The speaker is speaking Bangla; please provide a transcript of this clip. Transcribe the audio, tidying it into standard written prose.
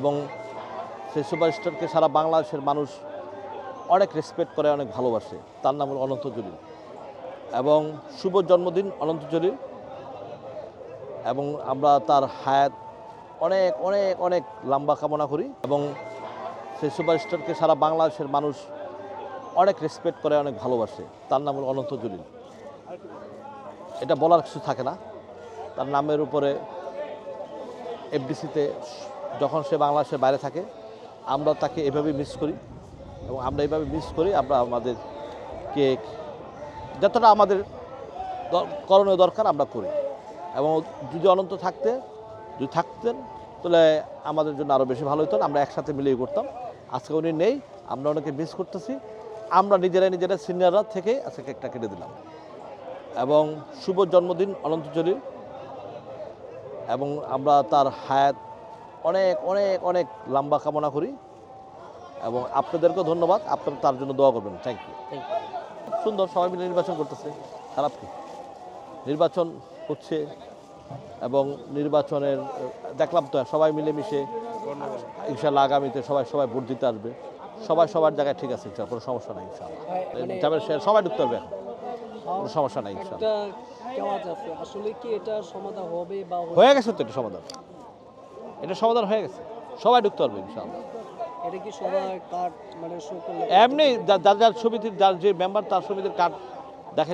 এবং সেই সুপারস্টারকে সারা বাংলাদেশের মানুষ অনেক রেসপেক্ট করে, অনেক ভালোবাসে। তার নাম হলো অনন্ত জলিল এবং শুভ জন্মদিন অনন্ত জলিল। এবং আমরা তার হায়াত অনেক অনেক অনেক লম্বা কামনা করি এবং সেই সুপারস্টারকে সারা বাংলাদেশের মানুষ অনেক রেসপেক্ট করে, অনেক ভালোবাসে। তার নাম হলো অনন্ত জলিল। এটা বলার কিছু থাকে না। তার নামের উপরে এফডিসিতে যখন সে বাংলাদেশের বাইরে থাকে আমরা তাকে এভাবেই মিস করি এবং আমরা এইভাবে মিস করি। আমরা আমাদের কেক যতটা আমাদের করণীয় দরকার আমরা করি এবং যদি অনন্ত থাকতেন তাহলে আমাদের জন্য আরও বেশি ভালো হতো। আমরা একসাথে মিলিয়ে করতাম। আজকে উনি নেই, আমরা ওনাকে মিস করতেছি। আমরা নিজেরা সিনিয়ররা থেকে আজকে কেকটা কেটে দিলাম এবং শুভ জন্মদিন অনন্ত জলিল। এবং আমরা তার হায়াত অনেক অনেক অনেক লম্বা কামনা করি এবং আপনাদেরকেও ধন্যবাদ। আপনারা তার জন্য দোয়া করবেন। Thank you. সুন্দর, সবাই মিলে নির্বাচন করতেছে, খারাপ কি? নির্বাচন হচ্ছে এবং নির্বাচনের দেখলাম তো সবাই মিলেমিশে ইনশাল্লাহ আগামীতে সবাই ভোট দিতে আসবে। সবাই সবার জায়গায় ঠিক আছে, ইনশাল্লাহ কোনো সমস্যা নাই। ইনশাল্লাহ সবাই ঢুকতে পারবে, এখন কোনো সমস্যা নাই। ইনশাল্লাহ আসলে কি এটা সমাধান হবে বা হয়ে গেছে তো, এটা সমাধান হয়ে গেছে। সবাই ঢুকতে পারবে ইনশাল্লাহ। এটা কি সবার কার্ড মানে শো করলে এমনি যার সমিতির যার যে মেম্বার তার সমিতির কার্ড দেখালে